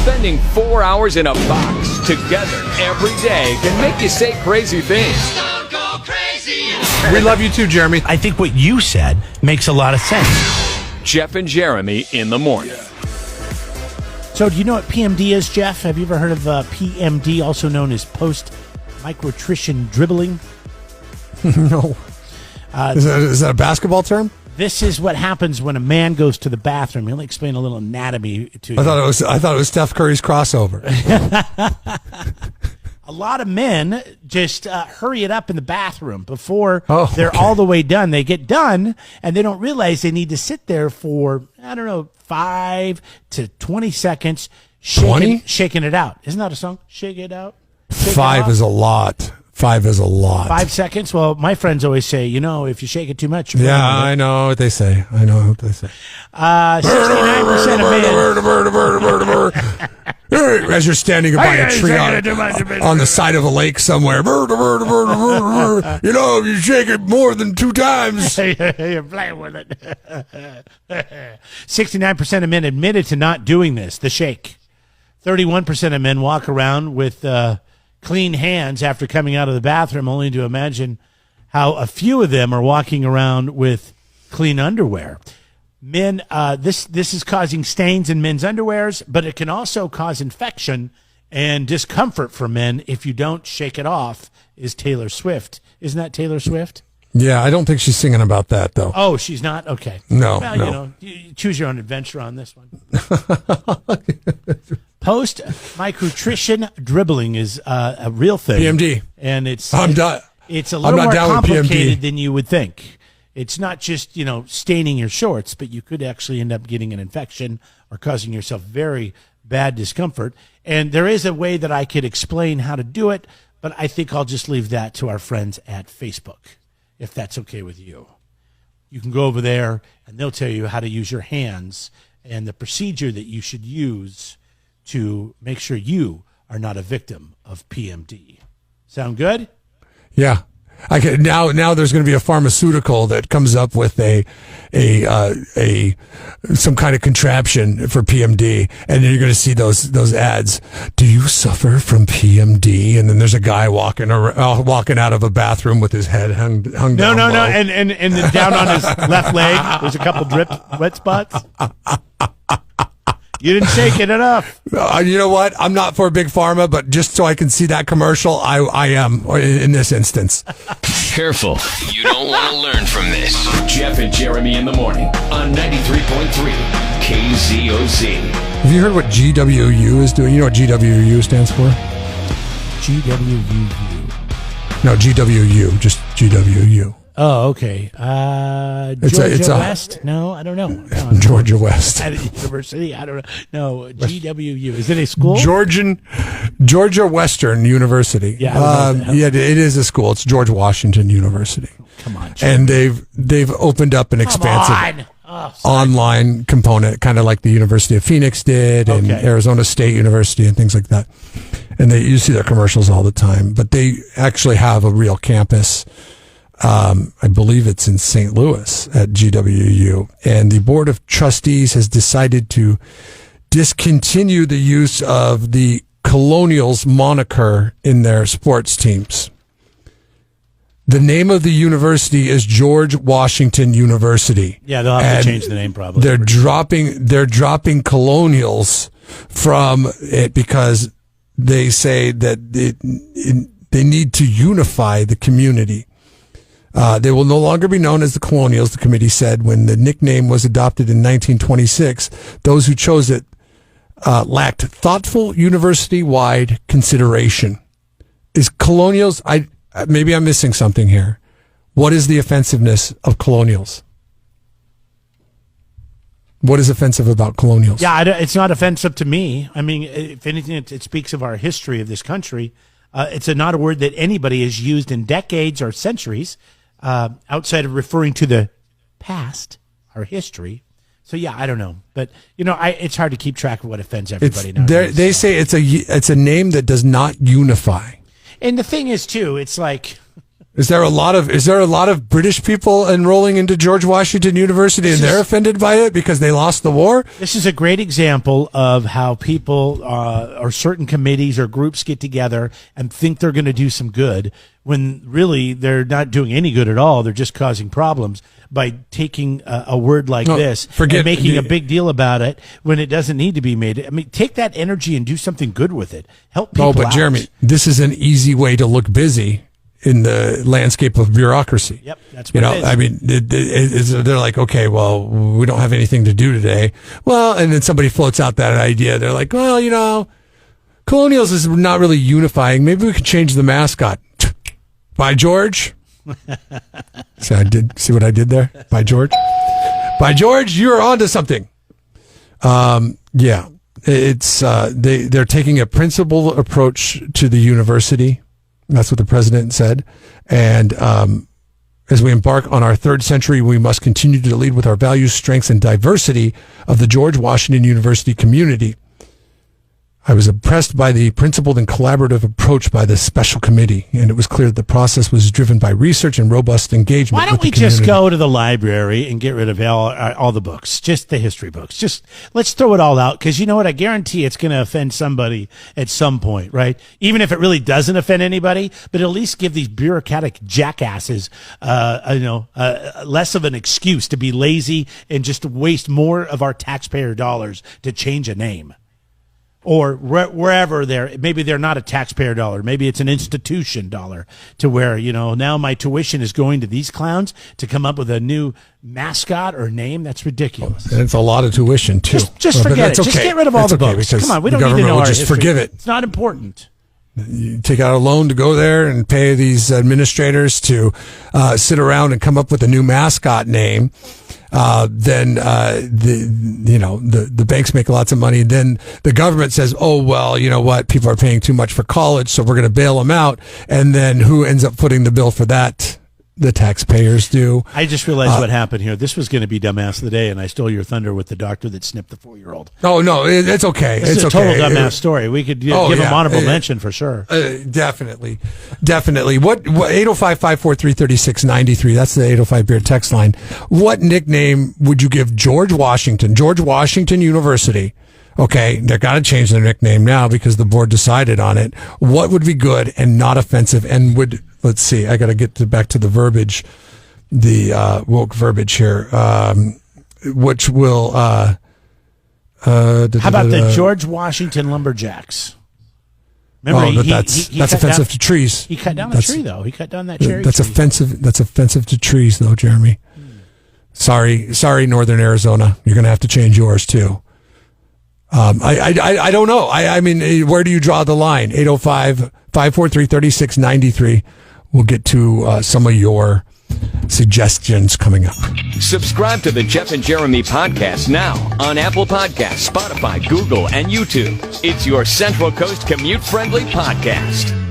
Spending 4 hours in a box together every day can make you say crazy things. We love you too, Jeremy. I think what you said makes a lot of sense. Jeff and Jeremy in the morning. So do you know what PMD is, Jeff? Have you ever heard of PMD, also known as post-micronutrition dribbling? No. Is that a basketball term? This is what happens when a man goes to the bathroom. Let me explain a little anatomy to you. I thought it was Steph Curry's crossover. A lot of men just hurry it up in the bathroom before they're okay. all the way done. They get done, and they don't realize they need to sit there for, 5 to 20 seconds shaking it out. Isn't that a song? Shake it out. Five is a lot. 5 is a lot. 5 seconds? Well, my friends always say, if you shake it too much. Yeah, I know what they say. 69% of men. As you're standing by a tree on the side of a lake somewhere. If you shake it more than 2 times. You're playing with it. 69% of men admitted to not doing this, the shake. 31% of men walk around with clean hands after coming out of the bathroom, only to imagine how a few of them are walking around with clean underwear. Men, this is causing stains in men's underwears, but it can also cause infection and discomfort for men if you don't shake it off, is Taylor Swift. Isn't that Taylor Swift? Yeah, I don't think she's singing about that, though. Oh, she's not? Okay. No, well, no. You choose your own adventure on this one. Post-micronutrition dribbling is a real thing. PMD. And it's a little more complicated PMD. than you would think. It's not just, staining your shorts, but you could actually end up getting an infection or causing yourself very bad discomfort. And there is a way that I could explain how to do it, but I think I'll just leave that to our friends at Facebook, if that's okay with you. You can go over there, and they'll tell you how to use your hands and the procedure that you should use to make sure you are not a victim of PMD. Sound good? Yeah. Now there's going to be a pharmaceutical that comes up with a some kind of contraption for PMD, and then you're going to see those ads. Do you suffer from PMD? And then there's a guy walking out of a bathroom with his head hung down. No, low. and then down on his left leg, there's a couple wet spots. You didn't shake it enough. You know what? I'm not for big pharma, but just so I can see that commercial, I am in this instance. Careful. You don't want to learn from this. Jeff and Jeremy in the morning on 93.3 KZOZ. Have you heard what GWU is doing? You know what GWU stands for? GWU. No, GWU, just GWU. Oh, okay. Georgia West? No, I don't know. Georgia West. At a university? I don't know. No, GWU. Is it a school? Georgia Western University. Yeah, it is a school. It's George Washington University. Come on, and they've opened up an expansive online component, kind of like the University of Phoenix did, and Arizona State University, and things like that. And you see their commercials all the time, but they actually have a real campus. I believe it's in St. Louis at GWU, and the Board of Trustees has decided to discontinue the use of the Colonials moniker in their sports teams. The name of the university is George Washington University. Yeah, they'll have to change the name probably. They're dropping Colonials from it because they say that they need to unify the community. They will no longer be known as the Colonials, the committee said. When the nickname was adopted in 1926, those who chose it lacked thoughtful university-wide consideration. Is Colonials, maybe I'm missing something here. What is the offensiveness of Colonials? What is offensive about Colonials? Yeah, it's not offensive to me. I mean, if anything, it speaks of our history of this country. It's not a word that anybody has used in decades or centuries. Outside of referring to the past, our history. So yeah, I don't know, but it's hard to keep track of what offends everybody now. They say it's a name that does not unify. And the thing is too, it's like Is there a lot of British people enrolling into George Washington University and they're offended by it because they lost the war? This is a great example of how people or certain committees or groups get together and think they're going to do some good when really they're not doing any good at all. They're just causing problems by taking a word like this and making a big deal about it when it doesn't need to be made. I mean, take that energy and do something good with it. Help people out. Oh, but Jeremy, this is an easy way to look busy in the landscape of bureaucracy. Yep, that's what it is. I mean, they're like, okay, well, we don't have anything to do today. Well, and then somebody floats out that idea. They're like, well, Colonials is not really unifying. Maybe we could change the mascot. By George. See what I did there? By George. By George, you're onto something. Yeah, it's they're taking a principled approach to the university. That's what the president said. And as we embark on our third century, we must continue to lead with our values, strengths, and diversity of the George Washington University community. I was impressed by the principled and collaborative approach by the special committee, and it was clear that the process was driven by research and robust engagement. Why don't we just go to the library and get rid of all the books, just the history books? Just let's throw it all out, because you know what? I guarantee it's going to offend somebody at some point, right? Even if it really doesn't offend anybody, but at least give these bureaucratic jackasses, less of an excuse to be lazy and just to waste more of our taxpayer dollars to change a name. Or wherever maybe they're not a taxpayer dollar. Maybe it's an institution dollar to where, now my tuition is going to these clowns to come up with a new mascot or name. That's ridiculous. And it's a lot of tuition, too. Just forget it. Okay. Just get rid of all the books. Come on, we don't need to know our history. Forgive it. It's not important. You take out a loan to go there and pay these administrators to sit around and come up with a new mascot name. Then the banks make lots of money. Then the government says, oh, well, you know what? People are paying too much for college, so we're going to bail them out. And then who ends up footing the bill for that? The taxpayers do. I just realized what happened here. This was going to be Dumbass of the Day, and I stole your thunder with the doctor that snipped the 4-year-old. Oh, no, it's okay. It's a total dumbass story. We could give him honorable mention for sure. Definitely. What 805-543-3693, that's the 805 Beer text line. What nickname would you give George Washington? George Washington University. Okay, they've got to change their nickname now because the board decided on it. What would be good and not offensive and let's see, I got to get back to the verbiage, the woke verbiage here, which will... how about the George Washington Lumberjacks? Remember, that's offensive to trees. He cut down the tree, though. He cut down that cherry That's tree. offensive. That's offensive to trees, though, Jeremy. Sorry, Northern Arizona. You're going to have to change yours, too. I don't know. I mean, where do you draw the line? 805-543-3693. We'll get to some of your suggestions coming up. Subscribe to the Jeff and Jeremy podcast now on Apple Podcasts, Spotify, Google, and YouTube. It's your Central Coast commute-friendly podcast.